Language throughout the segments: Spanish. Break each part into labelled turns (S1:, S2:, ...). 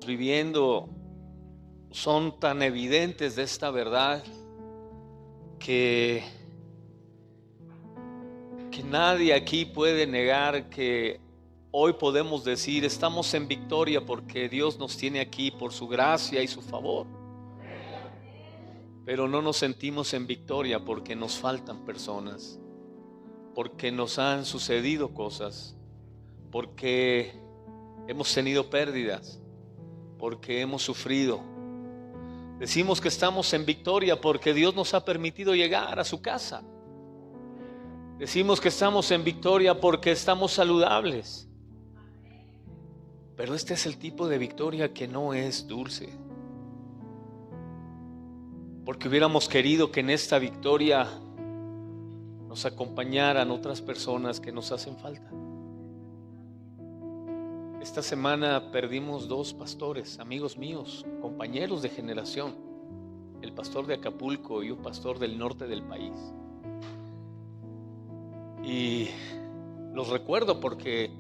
S1: Viviendo son tan evidentes de esta verdad que nadie aquí puede negar que hoy podemos decir estamos en victoria porque Dios nos tiene aquí por su gracia y su favor. Pero no nos sentimos en victoria porque nos faltan personas, porque nos han sucedido cosas, porque hemos tenido pérdidas, porque hemos sufrido. Decimos que estamos en victoria porque Dios nos ha permitido llegar a su casa. Decimos que estamos en victoria porque estamos saludables. Pero este es el tipo de victoria que no es dulce. Porque hubiéramos querido que en esta victoria nos acompañaran otras personas que nos hacen falta. Esta semana perdimos 2 pastores, amigos míos, compañeros de generación. El pastor de Acapulco y un pastor del norte del país. Y los recuerdo porque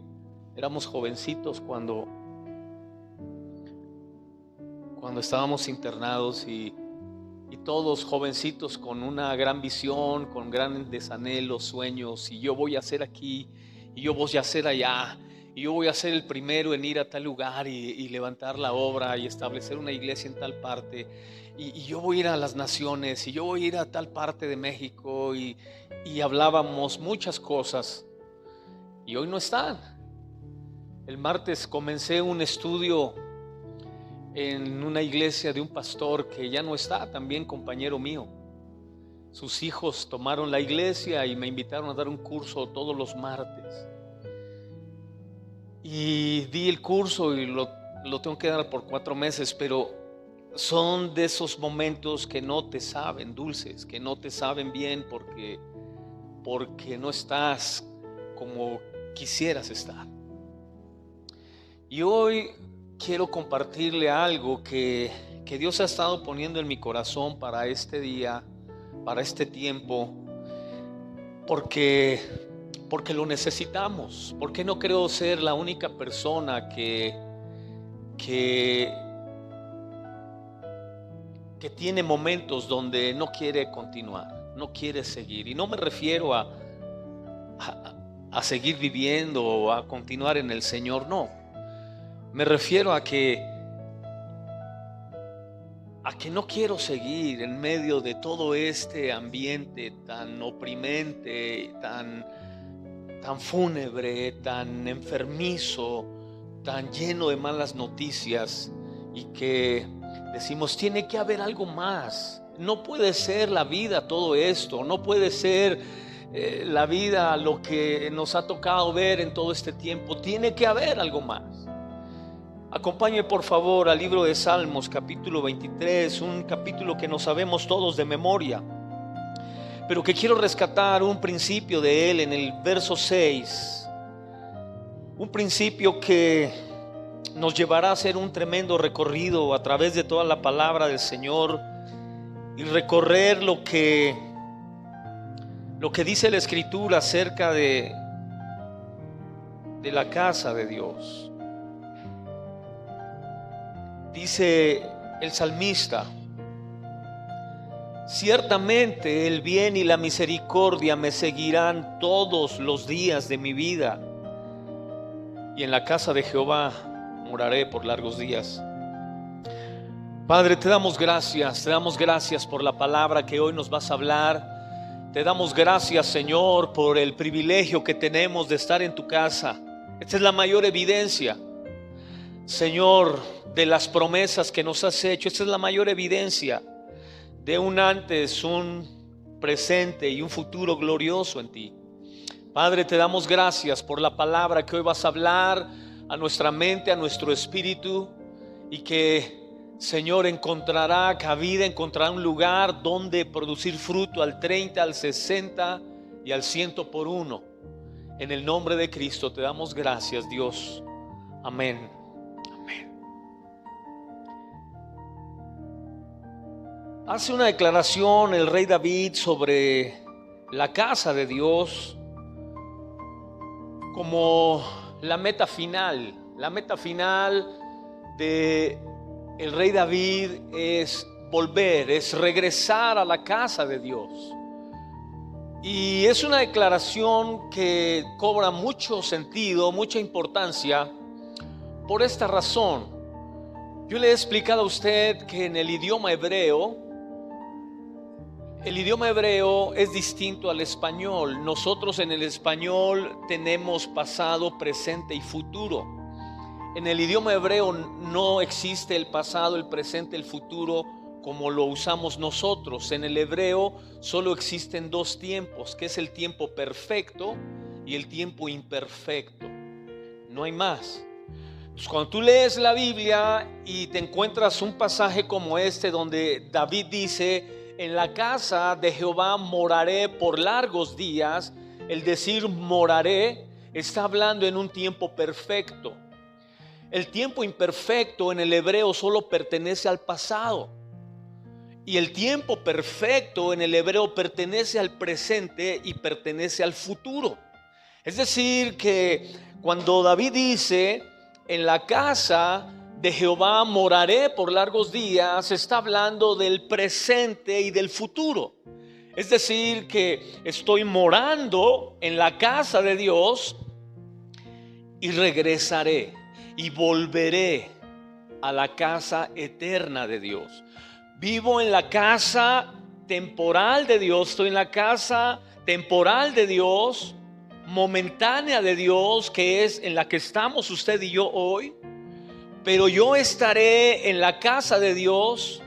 S1: éramos jovencitos cuando estábamos internados y todos jovencitos con una gran visión, con grandes anhelos, sueños, y yo voy a hacer aquí, y yo voy a hacer allá, y yo voy a ser el primero en ir a tal lugar y levantar la obra y establecer una iglesia en tal parte, y yo voy a ir a las naciones, y yo voy a ir a tal parte de México, y hablábamos muchas cosas, y hoy no están. El martes comencé un estudio en una iglesia de un pastor que ya no está, también compañero mío. Sus hijos tomaron la iglesia y me invitaron a dar un curso todos los martes. Y di el curso y lo tengo que dar por 4 meses, pero son de esos momentos que no te saben dulces, que no te saben bien porque no estás como quisieras estar. Y hoy quiero compartirle algo que Dios ha estado poniendo en mi corazón para este día, para este tiempo, porque lo necesitamos. Porque no creo ser la única persona que tiene momentos donde no quiere continuar, no quiere seguir. Y no me refiero a seguir viviendo o a continuar en el Señor, no. Me refiero a que no quiero seguir en medio de todo este ambiente tan oprimente, tan fúnebre, tan enfermizo, tan lleno de malas noticias, y que decimos tiene que haber algo más. No puede ser la vida todo esto, no puede ser la vida lo que nos ha tocado ver en todo este tiempo. Tiene que haber algo más. Acompáñeme por favor al libro de Salmos, capítulo 23, un capítulo que nos sabemos todos de memoria, pero que quiero rescatar un principio de él en el verso 6, un principio que nos llevará a hacer un tremendo recorrido a través de toda la palabra del Señor y recorrer lo que dice la Escritura acerca de la casa de Dios. Dice el salmista: ciertamente el bien y la misericordia me seguirán todos los días de mi vida, y en la casa de Jehová moraré por largos días. Padre, te damos gracias por la palabra que hoy nos vas a hablar. Te damos gracias, Señor, por el privilegio que tenemos de estar en tu casa. Esta es la mayor evidencia, Señor, de las promesas que nos has hecho. Esta es la mayor evidencia de un antes, un presente y un futuro glorioso en ti. Padre, te damos gracias por la palabra que hoy vas a hablar a nuestra mente, a nuestro espíritu, y que, Señor, encontrará cabida, encontrará un lugar donde producir fruto al 30, al 60 y al 100 por uno. En el nombre de Cristo te damos gracias, Dios. Amén. Amén. Hace una declaración el rey David sobre la casa de Dios como la meta final. La meta final de el rey David es volver, es regresar a la casa de Dios. Y es una declaración que cobra mucho sentido, mucha importancia por esta razón. Yo le he explicado a usted que en el idioma hebreo es distinto al español. Nosotros en el español tenemos pasado, presente y futuro. En el idioma hebreo no existe el pasado, el presente, el futuro como lo usamos nosotros. En el hebreo solo existen dos tiempos, que es el tiempo perfecto y el tiempo imperfecto. No hay más. Pues cuando tú lees la Biblia y te encuentras un pasaje como este donde David dice: en la casa de Jehová moraré por largos días, el decir moraré está hablando en un tiempo perfecto. El tiempo imperfecto en el hebreo solo pertenece al pasado, y el tiempo perfecto en el hebreo pertenece al presente y pertenece al futuro. Es decir, que cuando David dice: en la casa de Jehová moraré por largos días, está hablando del presente y del futuro. Es decir, que estoy morando en la casa de Dios y regresaré y volveré a la casa eterna de Dios. Vivo en la casa temporal de Dios, estoy en la casa temporal de Dios, momentánea de Dios, que es en la que estamos usted y yo hoy. Pero yo estaré en la casa de Dios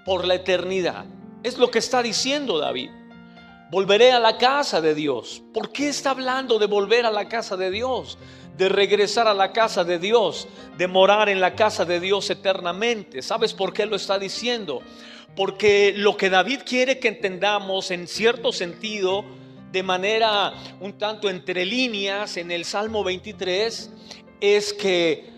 S1: por la eternidad. Es lo que está diciendo David. Volveré a la casa de Dios. ¿Por qué está hablando de volver a la casa de Dios? De regresar a la casa de Dios, de morar en la casa de Dios eternamente. ¿Sabes por qué lo está diciendo? Porque lo que David quiere que entendamos en cierto sentido, de manera un tanto entre líneas en el Salmo 23, es que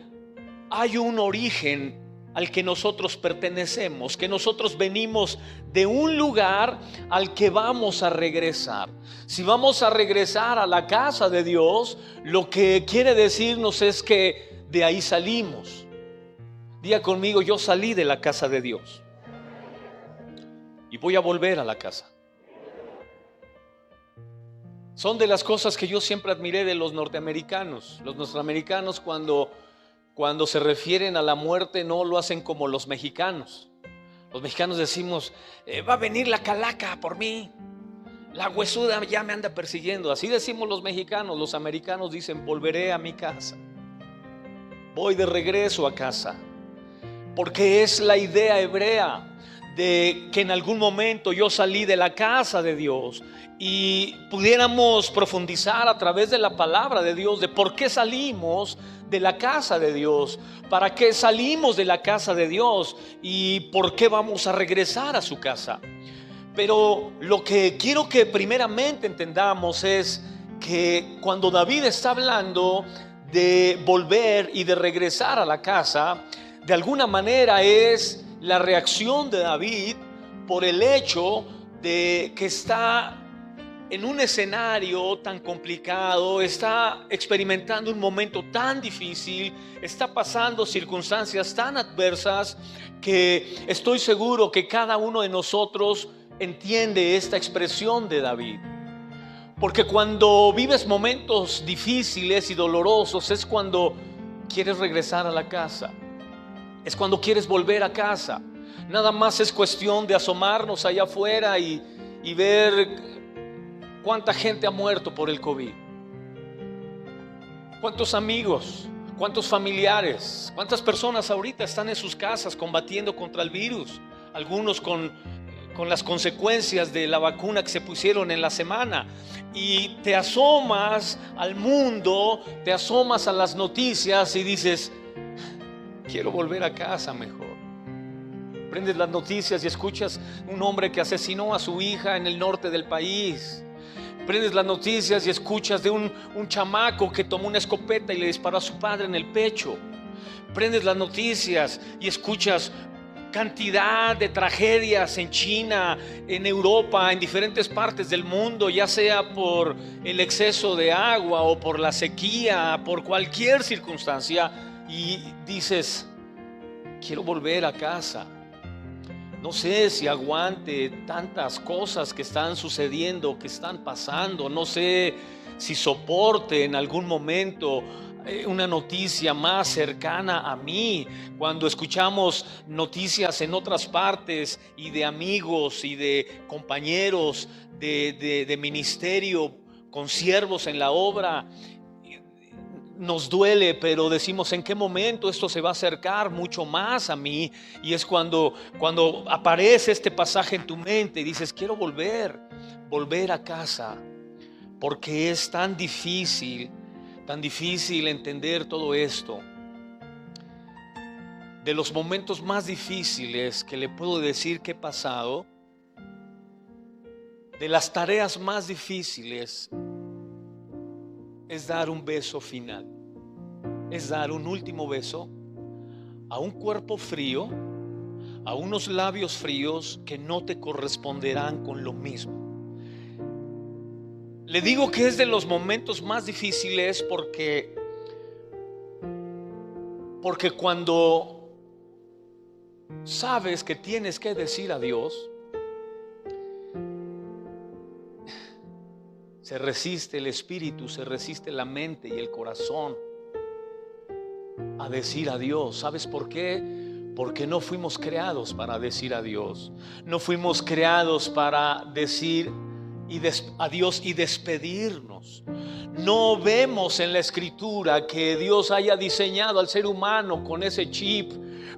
S1: hay un origen al que nosotros pertenecemos, que nosotros venimos de un lugar al que vamos a regresar. Si vamos a regresar a la casa de Dios, lo que quiere decirnos es que de ahí salimos. Diga conmigo: yo salí de la casa de Dios y voy a volver a la casa. Son de las cosas que yo siempre admiré de los norteamericanos. Los norteamericanos cuando se refieren a la muerte no lo hacen como los mexicanos. Los mexicanos decimos: va a venir la calaca por mí, la huesuda ya me anda persiguiendo. Así decimos los mexicanos. Los americanos dicen: volveré a mi casa, voy de regreso a casa. Porque es la idea hebrea de que en algún momento yo salí de la casa de Dios, y pudiéramos profundizar a través de la palabra de Dios de por qué salimos de la casa de Dios, para qué salimos de la casa de Dios y por qué vamos a regresar a su casa. Pero lo que quiero que primeramente entendamos es que cuando David está hablando de volver y de regresar a la casa, de alguna manera es la reacción de David por el hecho de que está en un escenario tan complicado, está experimentando un momento tan difícil, está pasando circunstancias tan adversas, que estoy seguro que cada uno de nosotros entiende esta expresión de David. Porque cuando vives momentos difíciles y dolorosos es cuando quieres regresar a la casa, es cuando quieres volver a casa. Nada más es cuestión de asomarnos allá afuera y ver cuánta gente ha muerto por el COVID, cuántos amigos, cuántos familiares, cuántas personas ahorita están en sus casas combatiendo contra el virus, algunos con las consecuencias de la vacuna que se pusieron en la semana. Y te asomas al mundo, te asomas a las noticias y dices: quiero volver a casa mejor. Prendes las noticias y escuchas un hombre que asesinó a su hija en el norte del país. Prendes las noticias y escuchas de un chamaco que tomó una escopeta y le disparó a su padre en el pecho. Prendes las noticias y escuchas cantidad de tragedias en China, en Europa, en diferentes partes del mundo, ya sea por el exceso de agua o por la sequía, por cualquier circunstancia, y dices, quiero volver a casa. No sé si aguante tantas cosas que están sucediendo, que están pasando. No sé si soporte en algún momento una noticia más cercana a mí. Cuando escuchamos noticias en otras partes y de amigos y de compañeros de ministerio con siervos en la obra, nos duele, pero decimos, ¿en qué momento esto se va a acercar mucho más a mí? Y es cuando aparece este pasaje en tu mente y dices, quiero volver a casa, porque es tan difícil entender todo esto. De los momentos más difíciles que le puedo decir que he pasado, de las tareas más difíciles, es dar un beso final, es dar un último beso a un cuerpo frío, a unos labios fríos que no te corresponderán con lo mismo. Le digo que es de los momentos más difíciles porque cuando sabes que tienes que decir adiós, se resiste el espíritu, se resiste la mente y el corazón a decir adiós. ¿Sabes por qué? Porque no fuimos creados para decir adiós. No fuimos creados para decir adiós y despedirnos. No vemos en la escritura que Dios haya diseñado al ser humano con ese chip,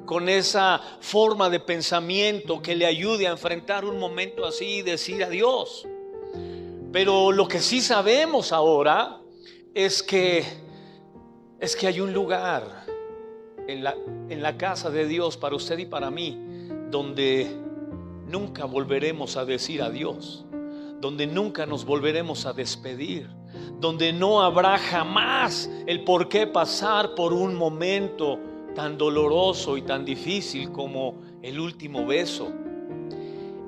S1: con esa forma de pensamiento que le ayude a enfrentar un momento así y decir adiós. Pero lo que sí sabemos ahora es que hay un lugar en la casa de Dios para usted y para mí, donde nunca volveremos a decir adiós, donde nunca nos volveremos a despedir, donde no habrá jamás el por qué pasar por un momento tan doloroso y tan difícil como el último beso.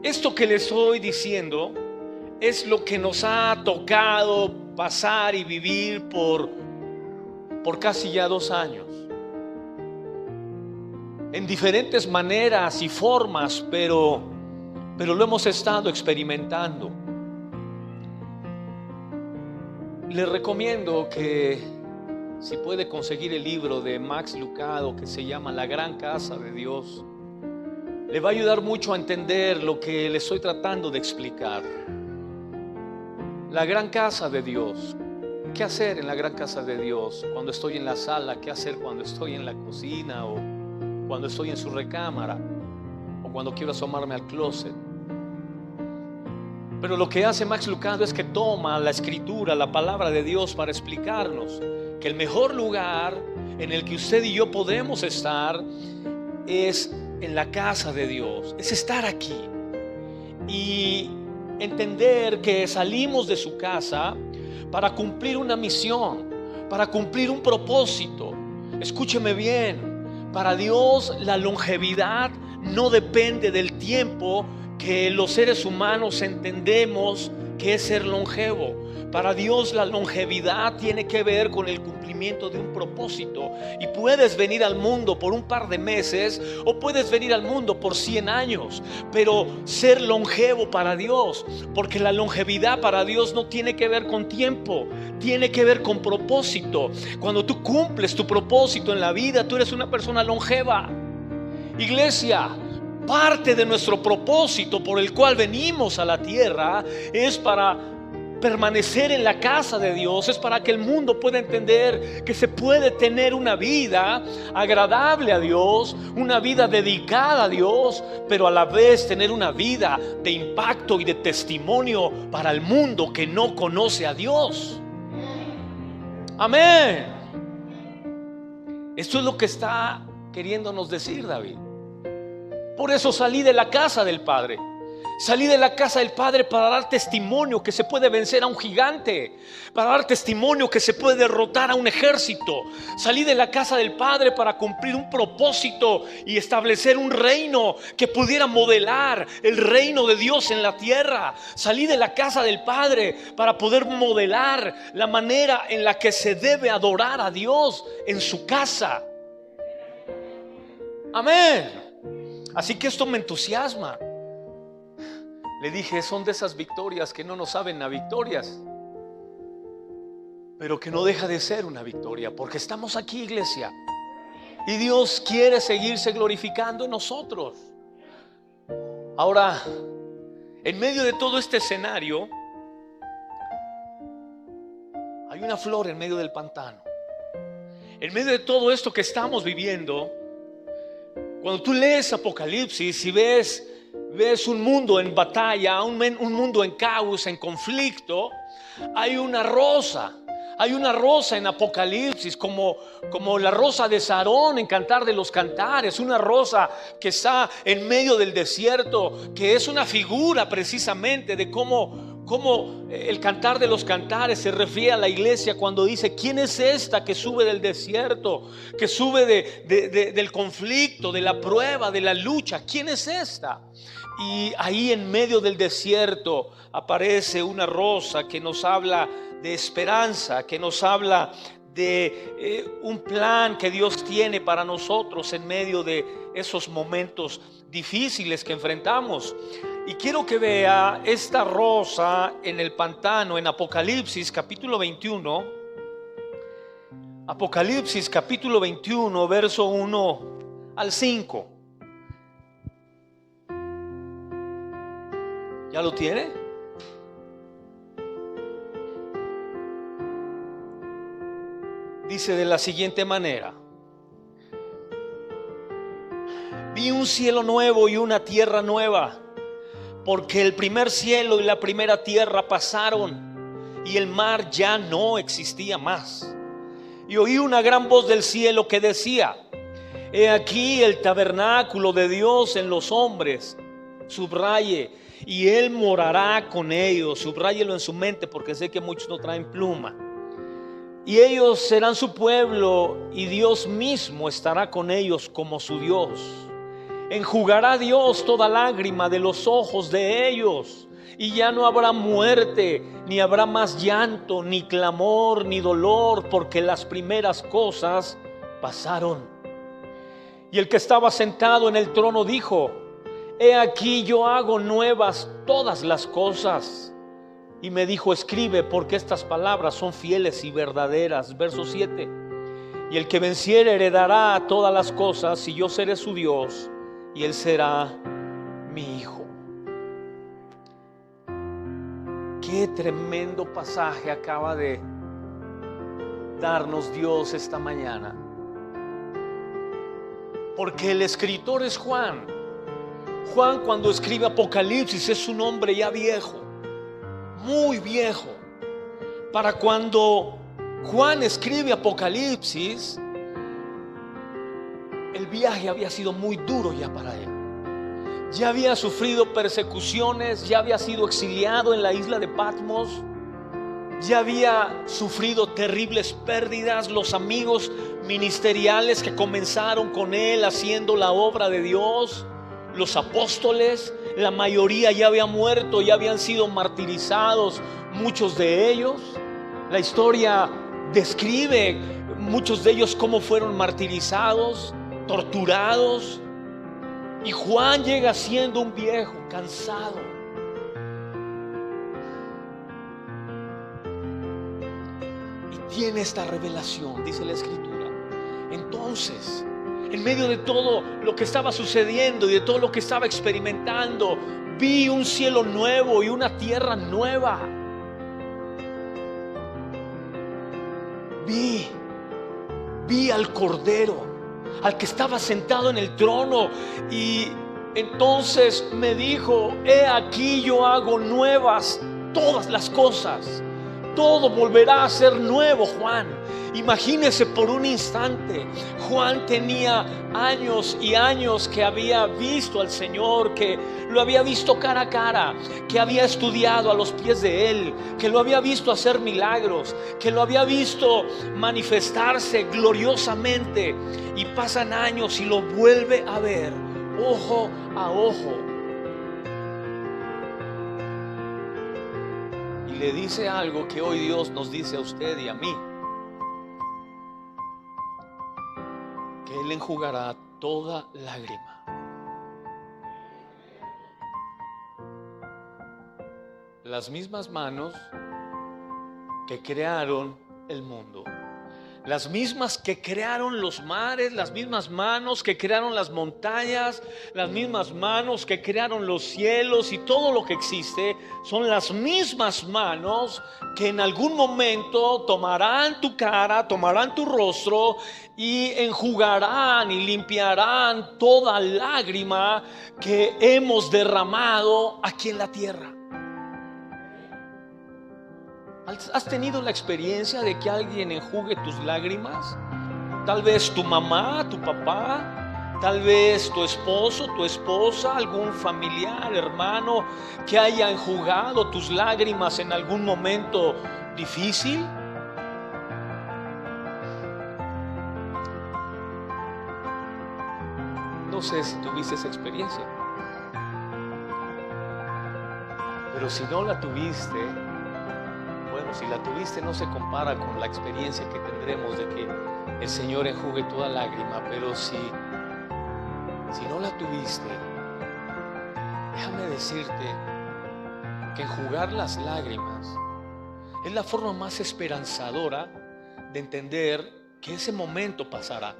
S1: Esto que les estoy diciendo es lo que nos ha tocado pasar y vivir por casi ya 2 años. En diferentes maneras y formas, pero lo hemos estado experimentando. Les recomiendo que si puede conseguir el libro de Max Lucado que se llama La Gran Casa de Dios, le va a ayudar mucho a entender lo que le estoy tratando de explicar. La gran casa de Dios. ¿Qué hacer en la gran casa de Dios? Cuando estoy en la sala, ¿qué hacer cuando estoy en la cocina o cuando estoy en su recámara o cuando quiero asomarme al closet? Pero lo que hace Max Lucado es que toma la escritura, la palabra de Dios, para explicarnos que el mejor lugar en el que usted y yo podemos estar es en la casa de Dios, es estar aquí y entender que salimos de su casa para cumplir una misión, para cumplir un propósito. Escúcheme bien, para Dios la longevidad no depende del tiempo que los seres humanos entendemos que es ser longevo. Para Dios la longevidad tiene que ver con el cumplimiento de un propósito. Y puedes venir al mundo por un par de meses o puedes venir al mundo por 100 años, pero ser longevo para Dios, porque la longevidad para Dios no tiene que ver con tiempo, tiene que ver con propósito. Cuando tú cumples tu propósito en la vida, tú eres una persona longeva. Iglesia, parte de nuestro propósito por el cual venimos a la tierra es para permanecer en la casa de Dios, es para que el mundo pueda entender que se puede tener una vida agradable a Dios, una vida dedicada a Dios, pero a la vez tener una vida de impacto y de testimonio para el mundo que no conoce a Dios. Amén. Esto es lo que está queriéndonos decir David. Por eso salí de la casa del Padre. Salí de la casa del Padre para dar testimonio que se puede vencer a un gigante, para dar testimonio que se puede derrotar a un ejército. Salí de la casa del Padre para cumplir un propósito y establecer un reino que pudiera modelar el reino de Dios en la tierra. Salí de la casa del Padre para poder modelar la manera en la que se debe adorar a Dios en su casa. Amén. Así que esto me entusiasma. Le dije, son de esas victorias que no nos saben a victorias, pero que no deja de ser una victoria, porque estamos aquí, iglesia, y Dios quiere seguirse glorificando en nosotros. Ahora, en medio de todo este escenario, hay una flor en medio del pantano. En medio de todo esto que estamos viviendo, cuando tú lees Apocalipsis y ves un mundo en batalla, un mundo en caos, en conflicto, hay una rosa en Apocalipsis, como la rosa de Sarón en Cantar de los Cantares, una rosa que está en medio del desierto, que es una figura precisamente de cómo el Cantar de los Cantares se refiere a la iglesia cuando dice: ¿quién es esta que sube del desierto, que sube del conflicto, de la prueba, de la lucha? ¿Quién es esta? Y ahí en medio del desierto aparece una rosa que nos habla de esperanza, que nos habla de un plan que Dios tiene para nosotros en medio de esos momentos difíciles que enfrentamos. Y quiero que vea esta rosa en el pantano en Apocalipsis capítulo 21. Apocalipsis capítulo 21, verso 1 al 5. ¿Ya lo tiene? Dice de la siguiente manera: vi un cielo nuevo y una tierra nueva, porque el primer cielo y la primera tierra pasaron y el mar ya no existía más. Y oí una gran voz del cielo que decía: he aquí el tabernáculo de Dios en los hombres. Subraye: y Él morará con ellos. Subráyelo en su mente, porque sé que muchos no traen pluma. Y ellos serán su pueblo, y Dios mismo estará con ellos como su Dios. Enjugará Dios toda lágrima de los ojos de ellos, y ya no habrá muerte, ni habrá más llanto, ni clamor, ni dolor, porque las primeras cosas pasaron. Y el que estaba sentado en el trono dijo: he aquí yo hago nuevas todas las cosas. Y me dijo: escribe, porque estas palabras son fieles y verdaderas. Verso 7. Y el que venciere heredará todas las cosas, y yo seré su Dios, y él será mi hijo. Qué tremendo pasaje acaba de darnos Dios esta mañana, porque el escritor es Juan. Juan, cuando escribe Apocalipsis, es un hombre ya viejo, muy viejo. Para cuando Juan escribe Apocalipsis, el viaje había sido muy duro ya para él. Ya había sufrido persecuciones, ya había sido exiliado en la isla de Patmos, ya había sufrido terribles pérdidas. Los amigos ministeriales que comenzaron con él haciendo la obra de Dios, los apóstoles, la mayoría ya habían muerto, ya habían sido martirizados, muchos de ellos. La historia describe muchos de ellos cómo fueron martirizados, torturados. Y Juan llega siendo un viejo, cansado. Y tiene esta revelación, dice la Escritura. Entonces, en medio de todo lo que estaba sucediendo y de todo lo que estaba experimentando, vi un cielo nuevo y una tierra nueva. Vi al Cordero, al que estaba sentado en el trono. Y entonces me dijo: he aquí yo hago nuevas todas las cosas. Todo volverá a ser nuevo, Juan. Imagínese por un instante, Juan tenía años y años que había visto al Señor, que lo había visto cara a cara, que había estudiado a los pies de Él, que lo había visto hacer milagros, que lo había visto manifestarse gloriosamente. Y pasan años y lo vuelve a ver ojo a ojo. Y le dice algo que hoy Dios nos dice a usted y a mí: que Él enjugará toda lágrima. Las mismas manos que crearon el mundo, las mismas que crearon los mares, las mismas manos que crearon las montañas, las mismas manos que crearon los cielos y todo lo que existe, son las mismas manos que en algún momento tomarán tu cara, tomarán tu rostro y enjugarán y limpiarán toda lágrima que hemos derramado aquí en la tierra. ¿Has tenido la experiencia de que alguien enjugue tus lágrimas? Tal vez tu mamá, tu papá, tal vez tu esposo, tu esposa, algún familiar, hermano que haya enjugado tus lágrimas en algún momento difícil. No sé si tuviste esa experiencia, pero si no la tuviste, bueno, si la tuviste, no se compara con la experiencia que tendremos de que el Señor enjugue toda lágrima. Pero si no la tuviste, déjame decirte que enjugar las lágrimas es la forma más esperanzadora de entender que ese momento pasará,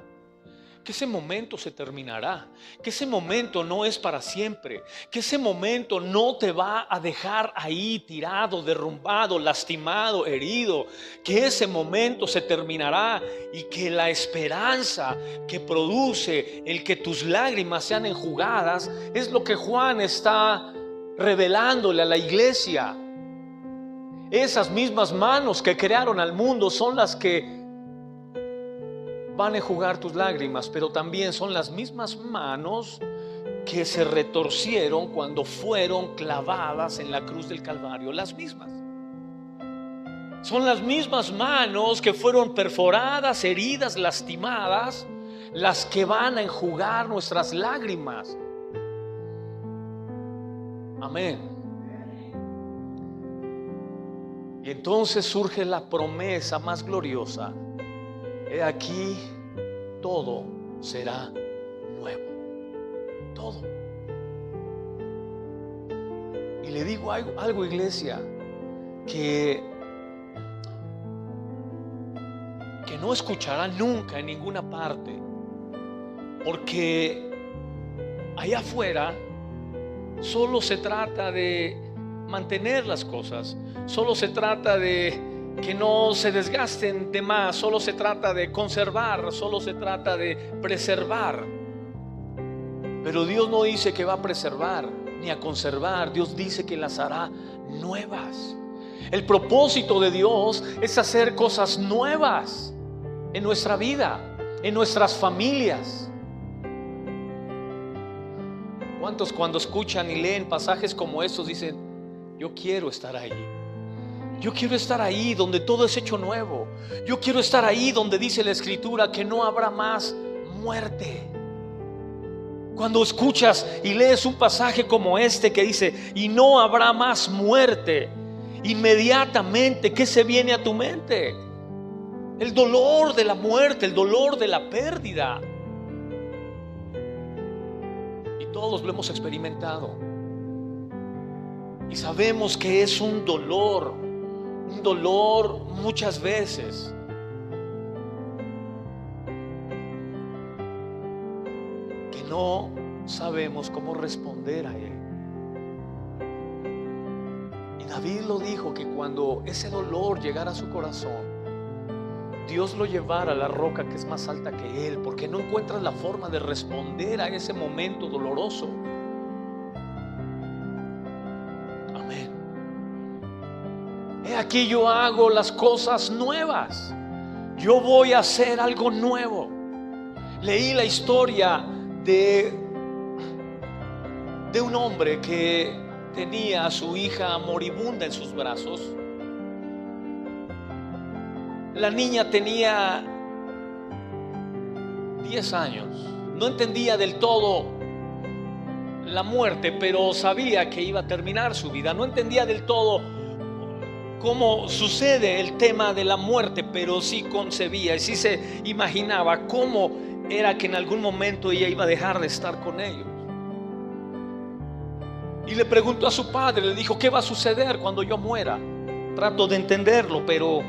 S1: que ese momento se terminará, que ese momento no es para siempre, que ese momento no te va a dejar ahí tirado, derrumbado, lastimado, herido, que ese momento se terminará y que la esperanza que produce el que tus lágrimas sean enjugadas es lo que Juan está revelándole a la iglesia. Esas mismas manos que crearon al mundo son las que van a enjugar tus lágrimas, pero también son las mismas manos que se retorcieron cuando fueron clavadas en la cruz del Calvario. Las mismas. Son las mismas manos que fueron perforadas, heridas, lastimadas, las que van a enjugar nuestras lágrimas. Amén. Y entonces surge la promesa más gloriosa: he aquí, todo será nuevo. Todo. Y le digo algo, iglesia, que no escuchará nunca en ninguna parte, porque allá afuera solo se trata de mantener las cosas, solo se trata de que no se desgasten de más, solo se trata de conservar, solo se trata de preservar. Pero Dios no dice que va a preservar ni a conservar, Dios dice que las hará nuevas. El propósito de Dios es hacer cosas nuevas en nuestra vida, en nuestras familias. ¿Cuántos cuando escuchan y leen pasajes como estos dicen: yo quiero estar ahí? Yo quiero estar ahí donde todo es hecho nuevo. Yo quiero estar ahí donde dice la Escritura que no habrá más muerte. Cuando escuchas y lees un pasaje como este que dice: y no habrá más muerte, inmediatamente, ¿qué se viene a tu mente? El dolor de la muerte, el dolor de la pérdida. Y todos lo hemos experimentado. Y sabemos que es un dolor muchas veces que no sabemos cómo responder a él. Y David lo dijo, que cuando ese dolor llegara a su corazón, Dios lo llevara a la roca que es más alta que él, porque no encuentra la forma de responder a ese momento doloroso. He aquí yo hago las cosas nuevas. Yo voy a hacer algo nuevo. Leí la historia de un hombre que tenía a su hija moribunda en sus brazos. La niña tenía 10 años. No entendía del todo la muerte, pero sabía que iba a terminar su vida. No entendía del todo cómo sucede el tema de la muerte, pero sí concebía y sí se imaginaba cómo era que en algún momento ella iba a dejar de estar con ellos. Y le preguntó a su padre, le dijo: ¿qué va a suceder cuando yo muera? Trato de entenderlo, pero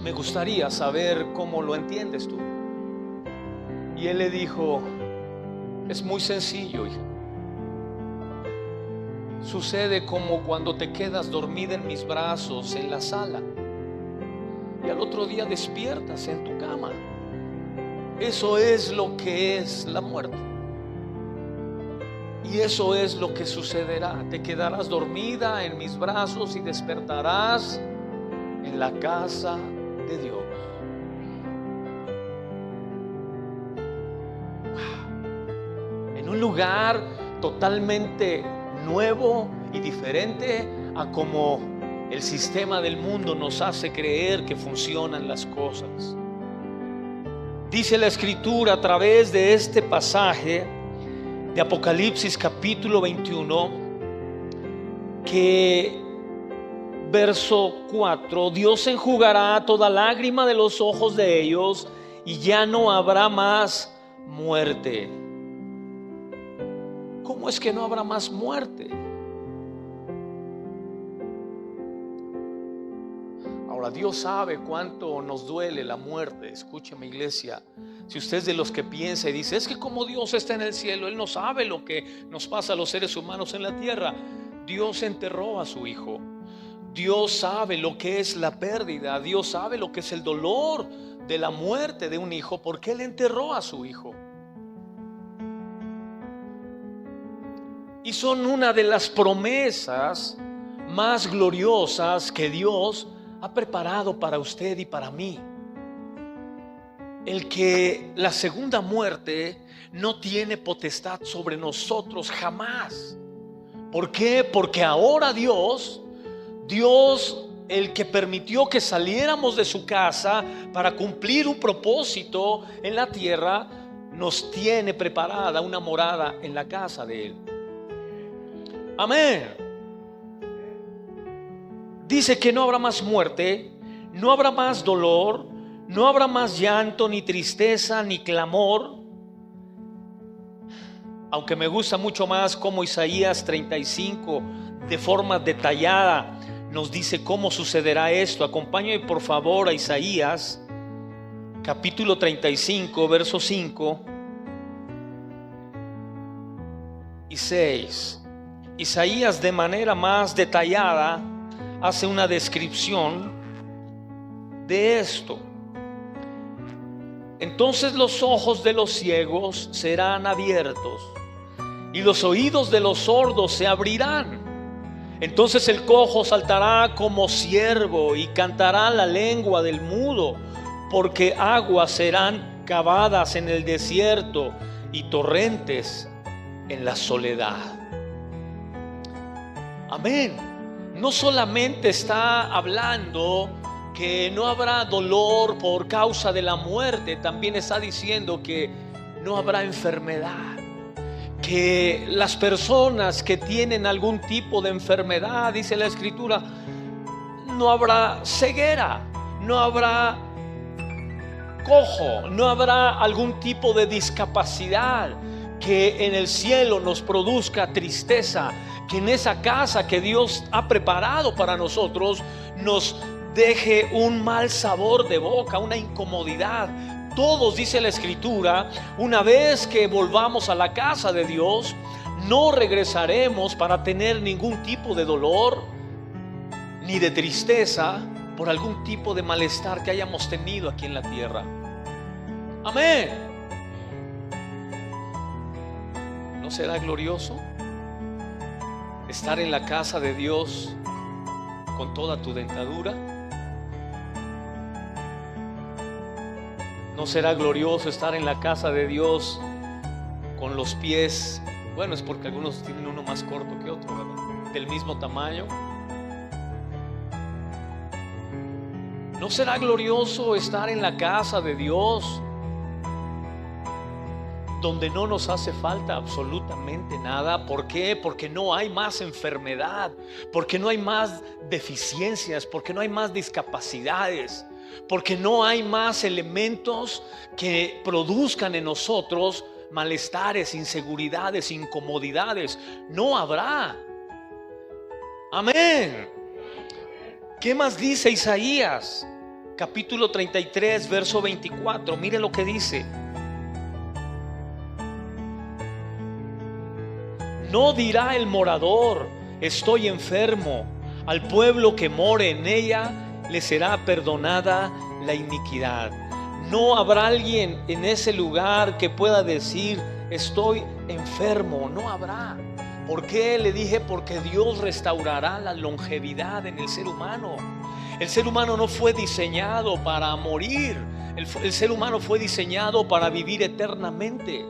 S1: me gustaría saber cómo lo entiendes tú. Y él le dijo: es muy sencillo, hija. Sucede como cuando te quedas dormida en mis brazos en la sala y al otro día despiertas en tu cama. Eso es lo que es la muerte. Y eso es lo que sucederá. Te quedarás dormida en mis brazos y despertarás en la casa de Dios. En un lugar totalmente nuevo y diferente a como el sistema del mundo nos hace creer que funcionan las cosas. Dice la Escritura a través de este pasaje de Apocalipsis capítulo 21 que verso 4: Dios enjugará toda lágrima de los ojos de ellos y ya no habrá más muerte. ¿Cómo es que no habrá más muerte? Ahora, Dios sabe cuánto nos duele la muerte. Escúcheme, iglesia. Si usted es de los que piensa y dice: es que como Dios está en el cielo, Él no sabe lo que nos pasa a los seres humanos en la tierra. Dios enterró a su hijo. Dios sabe lo que es la pérdida. Dios sabe lo que es el dolor de la muerte de un hijo, porque Él enterró a su hijo. Y son una de las promesas más gloriosas que Dios ha preparado para usted y para mí. El que la segunda muerte no tiene potestad sobre nosotros jamás. ¿Por qué? Porque ahora Dios, el que permitió que saliéramos de su casa para cumplir un propósito en la tierra, nos tiene preparada una morada en la casa de Él. Amén. Dice que no habrá más muerte, no habrá más dolor, no habrá más llanto, ni tristeza, ni clamor. Aunque me gusta mucho más como Isaías 35 de forma detallada nos dice cómo sucederá esto. Acompáñame por favor a Isaías capítulo 35 versos 5 y 6. Isaías de manera más detallada hace una descripción de esto. Entonces los ojos de los ciegos serán abiertos y los oídos de los sordos se abrirán. Entonces el cojo saltará como ciervo y cantará la lengua del mudo, porque aguas serán cavadas en el desierto y torrentes en la soledad. Amén. No solamente está hablando que no habrá dolor por causa de la muerte, también está diciendo que no habrá enfermedad, que las personas que tienen algún tipo de enfermedad, dice la Escritura, no habrá ceguera, no habrá cojo, no habrá algún tipo de discapacidad que en el cielo nos produzca tristeza, que en esa casa que Dios ha preparado para nosotros nos deje un mal sabor de boca, una incomodidad. Todos, dice la Escritura, una vez que volvamos a la casa de Dios, no regresaremos para tener ningún tipo de dolor ni de tristeza por algún tipo de malestar que hayamos tenido aquí en la tierra. Amén. ¿No será glorioso estar en la casa de Dios con toda tu dentadura? ¿No será glorioso estar en la casa de Dios con los pies? Bueno, es porque algunos tienen uno más corto que otro, ¿verdad? Del mismo tamaño. ¿No será glorioso estar en la casa de Dios, donde no nos hace falta absolutamente nada? ¿Por qué? Porque no hay más enfermedad, porque no hay más deficiencias, porque no hay más discapacidades, porque no hay más elementos que produzcan en nosotros malestares, inseguridades, incomodidades. No habrá. Amén. ¿Qué más dice Isaías? Capítulo 33, verso 24. Mire lo que dice. No dirá el morador: estoy enfermo. Al pueblo que more en ella le será perdonada la iniquidad. No habrá alguien en ese lugar que pueda decir: estoy enfermo. No habrá. ¿Por qué? Le dije, porque Dios restaurará la longevidad en el ser humano. El ser humano no fue diseñado para morir. El ser humano fue diseñado para vivir eternamente.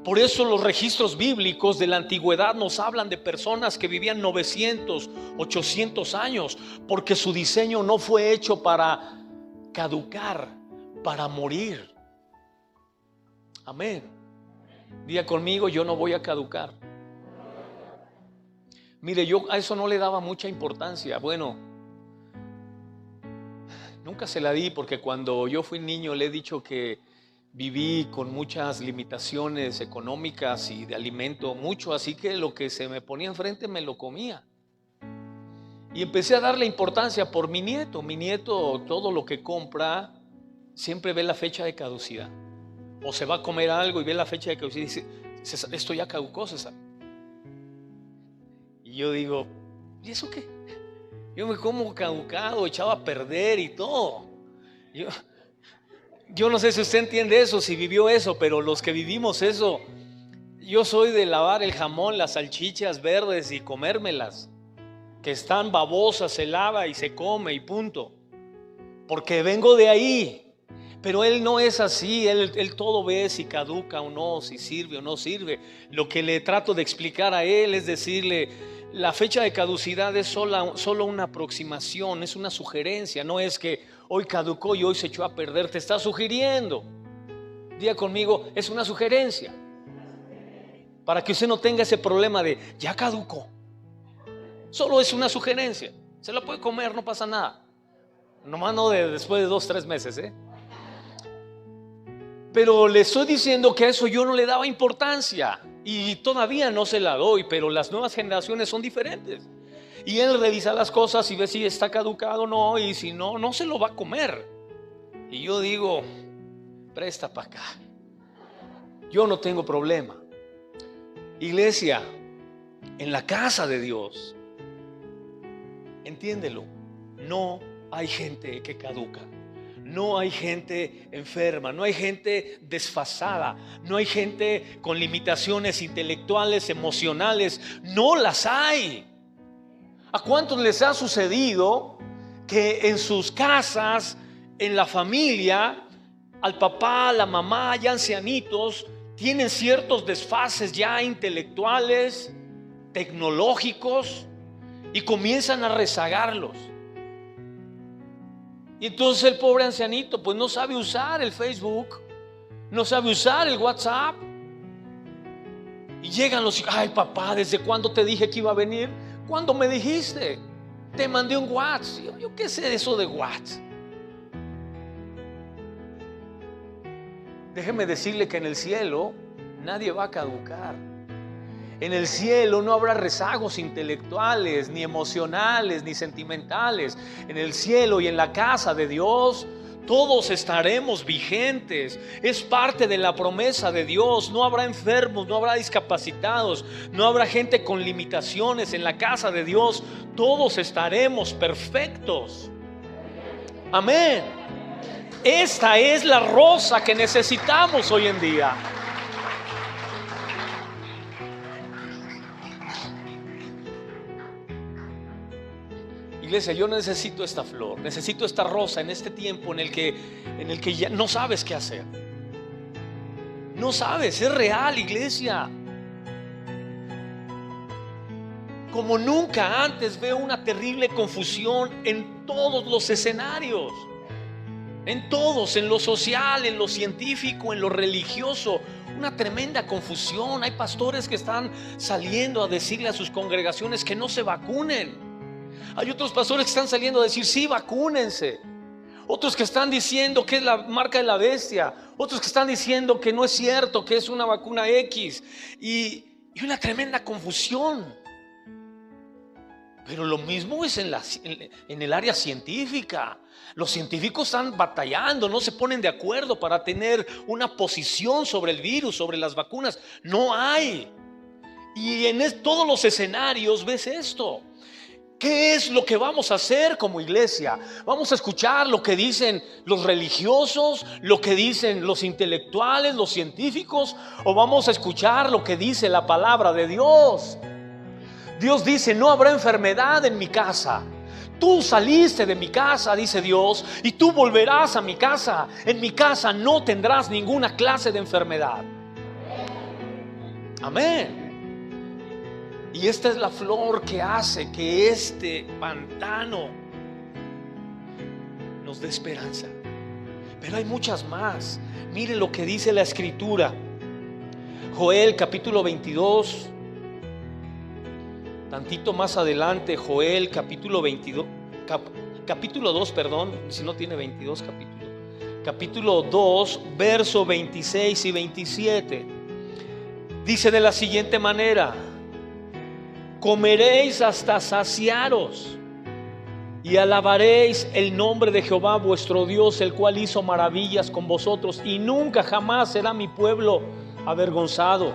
S1: Por eso los registros bíblicos de la antigüedad nos hablan de personas que vivían 900, 800 años, porque su diseño no fue hecho para caducar, para morir. Amén. Diga conmigo: yo no voy a caducar. Mire, yo a eso no le daba mucha importancia. Bueno, nunca se la di, porque cuando yo fui niño le he dicho que viví con muchas limitaciones económicas y de alimento mucho, así que lo que se me ponía enfrente me lo comía. Y empecé a darle importancia por mi nieto. Mi nieto, todo lo que compra siempre ve la fecha de caducidad. O se va a comer algo y ve la fecha de caducidad y dice: César, esto ya caducó, César. Y yo digo: ¿y eso qué? Yo me como caducado, echado a perder y todo. Yo no sé si usted entiende eso, si vivió eso, pero los que vivimos eso, yo soy de lavar el jamón, las salchichas verdes y comérmelas, que están babosas, se lava y se come y punto, porque vengo de ahí. Pero él no es así. Él todo ve si caduca o no, si sirve o no sirve. Lo que le trato de explicar a él es decirle: la fecha de caducidad es solo una aproximación, es una sugerencia. No es que hoy caducó y hoy se echó a perder. Te está sugiriendo. Diga conmigo: es una sugerencia, para que usted no tenga ese problema de ya caducó. Solo es una sugerencia. Se la puede comer, no pasa nada. Nomás no después de 2-3 meses, Pero le estoy diciendo que a eso yo no le daba importancia, y todavía no se la doy, pero las nuevas generaciones son diferentes. Y él revisa las cosas y ve si está caducado o no, y si no, no se lo va a comer. Y yo digo: presta para acá, yo no tengo problema. Iglesia, en la casa de Dios, entiéndelo, no hay gente que caduca. No hay gente enferma, no hay gente desfasada, no hay gente con limitaciones intelectuales, emocionales. No las hay. ¿A cuántos les ha sucedido que en sus casas, en la familia, al papá, a la mamá, ya ancianitos, tienen ciertos desfases ya intelectuales, tecnológicos, y comienzan a rezagarlos? Y entonces el pobre ancianito pues no sabe usar el Facebook, no sabe usar el WhatsApp. Y llegan los hijos: ay papá, ¿desde cuándo te dije que iba a venir? ¿Cuándo me dijiste? Te mandé un WhatsApp. Yo qué sé de eso de WhatsApp. Déjeme decirle que en el cielo nadie va a caducar. En el cielo no habrá rezagos intelectuales, ni emocionales, ni sentimentales. En el cielo y en la casa de Dios todos estaremos vigentes. Es parte de la promesa de Dios. No habrá enfermos, no habrá discapacitados, no habrá gente con limitaciones. En la casa de Dios todos estaremos perfectos. Amén. Esta es la rosa que necesitamos hoy en día. Iglesia, yo necesito esta flor, necesito esta rosa en este tiempo en el que ya no sabes qué hacer. No sabes, es real, iglesia. Como nunca antes veo una terrible confusión en todos los escenarios. En todos, en lo social, en lo científico, en lo religioso. Una tremenda confusión. Hay pastores que están saliendo a decirle a sus congregaciones que no se vacunen. Hay otros pastores que están saliendo a decir sí, vacúnense. Otros que están diciendo que es la marca de la bestia. Otros que están diciendo que no es cierto, que es una vacuna X. Y una tremenda confusión. Pero lo mismo es en el área científica. Los científicos están batallando, no se ponen de acuerdo para tener una posición sobre el virus, sobre las vacunas. No hay. Y en todos los escenarios ves esto. ¿Qué es lo que vamos a hacer como iglesia? ¿Vamos a escuchar lo que dicen los religiosos, lo que dicen los intelectuales, los científicos? ¿O vamos a escuchar lo que dice la palabra de Dios? Dios dice: no habrá enfermedad en mi casa. Tú saliste de mi casa, dice Dios, y tú volverás a mi casa. En mi casa no tendrás ninguna clase de enfermedad. Amén. Y esta es la flor que hace que este pantano nos dé esperanza. Pero hay muchas más. Mire lo que dice la escritura. Joel capítulo 22. Tantito más adelante, Joel capítulo 22, capítulo 2, perdón, si no tiene 22 capítulo 2, verso 26 y 27. Dice de la siguiente manera: comeréis hasta saciaros y alabaréis el nombre de Jehová vuestro Dios, el cual hizo maravillas con vosotros, y nunca jamás será mi pueblo avergonzado.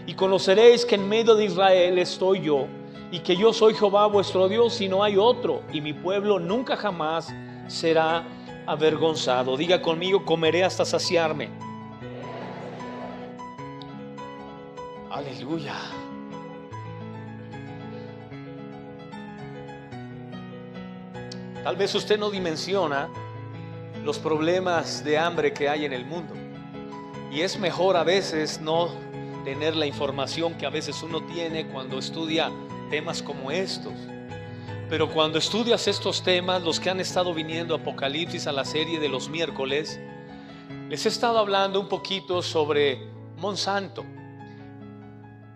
S1: Y conoceréis que en medio de Israel estoy yo, y que yo soy Jehová vuestro Dios y no hay otro, y mi pueblo nunca jamás será avergonzado. Diga conmigo: comeré hasta saciarme. Aleluya. Tal vez usted no dimensiona los problemas de hambre que hay en el mundo, y es mejor a veces no tener la información que a veces uno tiene cuando estudia temas como estos. Pero cuando estudias estos temas, los que han estado viniendo a Apocalipsis, a la serie de los miércoles, les he estado hablando un poquito sobre Monsanto.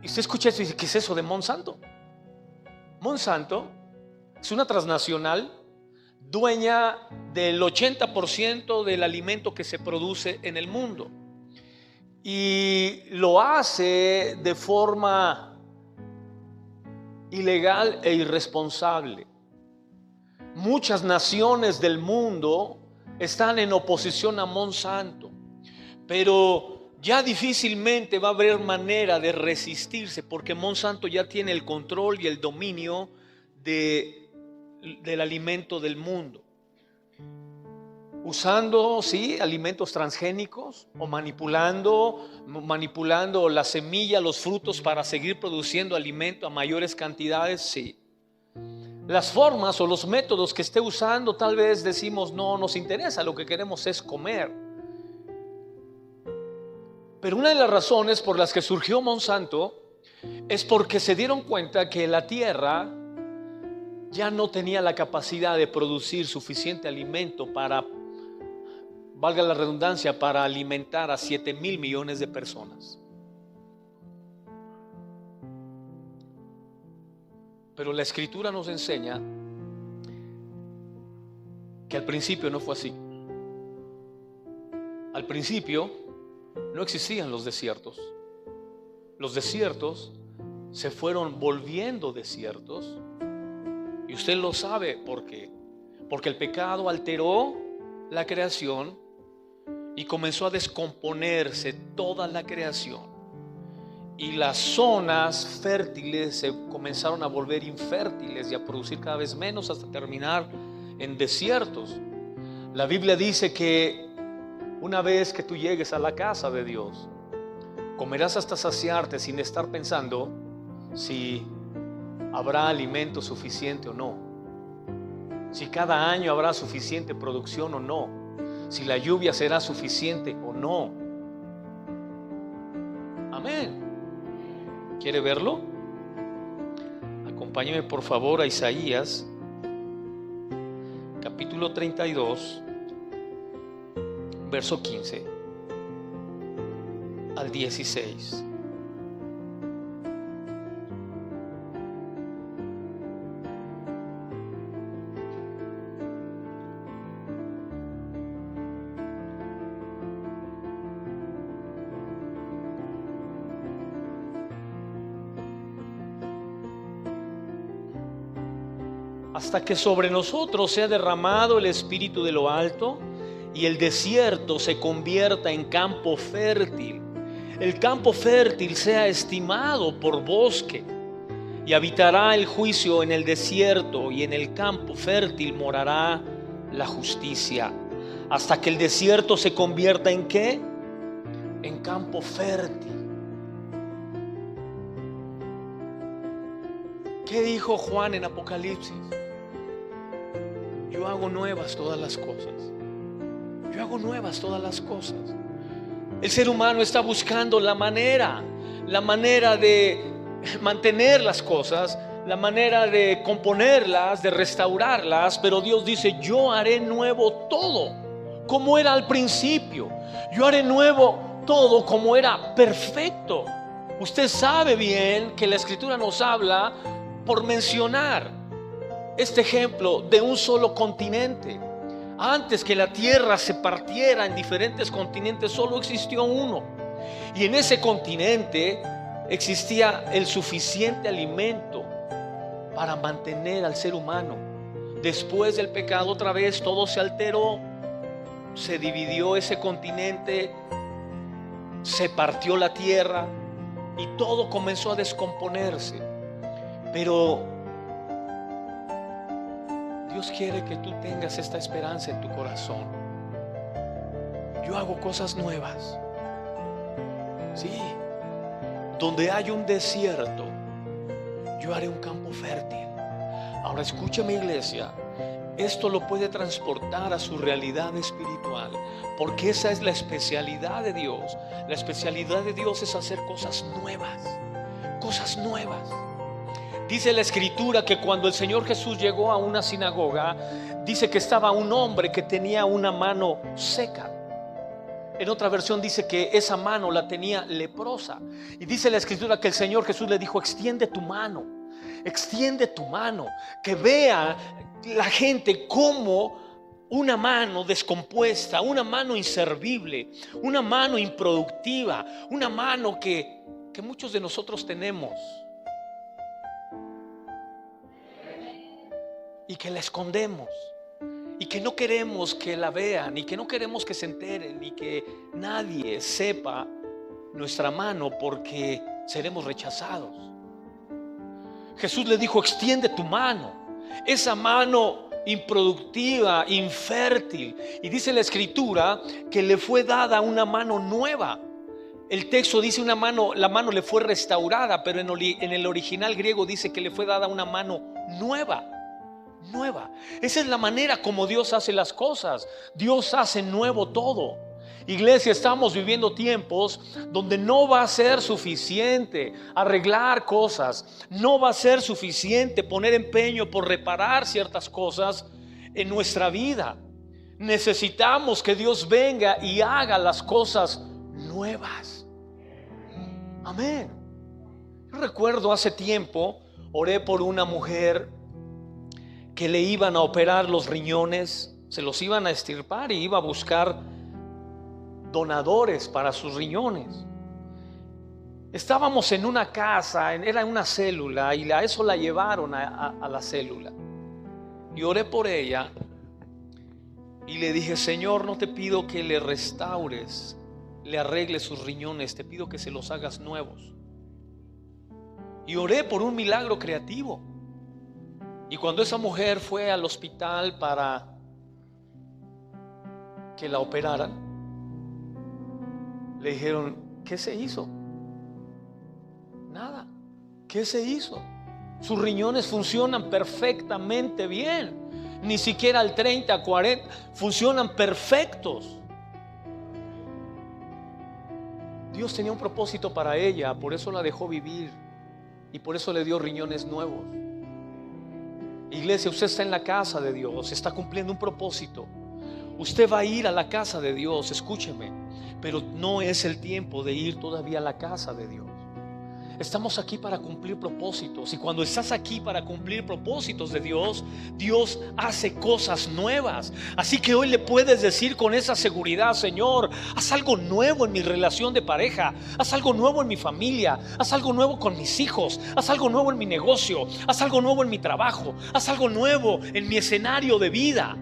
S1: Y usted escucha esto y dice: ¿qué es eso de Monsanto? Monsanto es una transnacional dueña del 80% del alimento que se produce en el mundo, y lo hace de forma ilegal e irresponsable. Muchas naciones del mundo están en oposición a Monsanto, pero ya difícilmente va a haber manera de resistirse, porque Monsanto ya tiene el control y el dominio del alimento del mundo, usando alimentos transgénicos o manipulando la semilla, los frutos, para seguir produciendo alimento a mayores cantidades. Las formas o los métodos que esté usando, tal vez decimos: no nos interesa, lo que queremos es comer. Pero una de las razones por las que surgió Monsanto es porque se dieron cuenta que la tierra ya no tenía la capacidad de producir suficiente alimento para, valga la redundancia, para alimentar a 7,000 millones de personas. Pero la escritura nos enseña que al principio no fue así. Al principio no existían los desiertos. Los desiertos se fueron volviendo desiertos. Y usted lo sabe por qué. Porque el pecado alteró la creación y comenzó a descomponerse toda la creación, y las zonas fértiles se comenzaron a volver infértiles y a producir cada vez menos, hasta terminar en desiertos. La Biblia dice que una vez que tú llegues a la casa de Dios, comerás hasta saciarte sin estar pensando si habrá alimento suficiente o no. si cada año habrá suficiente producción o no, si la lluvia será suficiente o no. Amén. ¿Quiere verlo? Acompáñeme por favor a Isaías, capítulo 32, verso 15 al 16. Hasta que sobre nosotros sea derramado el Espíritu de lo alto y el desierto se convierta en campo fértil, el campo fértil sea estimado por bosque, y habitará el juicio en el desierto, y en el campo fértil morará la justicia. Hasta que el desierto se convierta ¿en qué? En campo fértil. ¿Qué dijo Juan en Apocalipsis? Yo hago nuevas todas las cosas. Yo hago nuevas todas las cosas. El ser humano está buscando la manera de mantener las cosas, la manera de componerlas, de restaurarlas, pero Dios dice: yo haré nuevo todo como era al principio. Yo haré nuevo todo como era perfecto. Usted sabe bien que la Escritura nos habla, por mencionar este ejemplo, de un solo continente. Antes que la tierra se partiera en diferentes continentes, solo existió uno, y en ese continente existía el suficiente alimento para mantener al ser humano. Después del pecado, otra vez todo se alteró, se dividió ese continente, se partió la tierra y todo comenzó a descomponerse. Pero Dios quiere que tú tengas esta esperanza en tu corazón. Yo hago cosas nuevas. Sí. Donde hay un desierto, yo haré un campo fértil. Ahora escúchame, iglesia, esto lo puede transportar a su realidad espiritual, porque esa es la especialidad de Dios. La especialidad de Dios es hacer cosas nuevas. Cosas nuevas. Dice la Escritura que cuando el Señor Jesús llegó a una sinagoga, dice que estaba un hombre que tenía una mano seca. En otra versión dice que esa mano la tenía leprosa. Y dice la Escritura que el Señor Jesús le dijo: extiende tu mano, que vea la gente cómo una mano descompuesta, una mano inservible, una mano improductiva, una mano que muchos de nosotros tenemos y que la escondemos, y que no queremos que la vean, y que no queremos que se enteren, y que nadie sepa nuestra mano, porque seremos rechazados. Jesús le dijo: extiende tu mano, esa mano improductiva, infértil. Y dice la Escritura que le fue dada una mano nueva. El texto dice la mano le fue restaurada, pero en el original griego dice que le fue dada una mano nueva. Esa es la manera como Dios hace las cosas. Dios hace nuevo todo. Iglesia, estamos viviendo tiempos donde no va a ser suficiente arreglar cosas, no va a ser suficiente poner empeño por reparar ciertas cosas en nuestra vida. Necesitamos que Dios venga y haga las cosas nuevas. Amén. Yo recuerdo hace tiempo, oré por una mujer que le iban a operar los riñones, se los iban a extirpar, y iba a buscar donadores para sus riñones. Estábamos en una casa, era una célula, y a eso la llevaron a la célula. Y oré por ella y le dije: Señor, no te pido que le restaures, le arregles sus riñones, te pido que se los hagas nuevos. Y oré por un milagro creativo. Y cuando esa mujer fue al hospital para que la operaran, le dijeron: ¿qué se hizo? Nada. ¿Qué se hizo? Sus riñones funcionan perfectamente bien. ni siquiera al 30, 40, funcionan perfectos. Dios tenía un propósito para ella, por eso la dejó vivir y por eso le dio riñones nuevos. Iglesia, usted está en la casa de Dios, está cumpliendo un propósito. Usted va a ir a la casa de Dios, escúcheme, pero no es el tiempo de ir todavía a la casa de Dios. Estamos aquí para cumplir propósitos, y cuando estás aquí para cumplir propósitos de Dios, Dios hace cosas nuevas. Así que hoy le puedes decir con esa seguridad: Señor, haz algo nuevo en mi relación de pareja, haz algo nuevo en mi familia, haz algo nuevo con mis hijos, haz algo nuevo en mi negocio, haz algo nuevo en mi trabajo, haz algo nuevo en mi escenario de vida.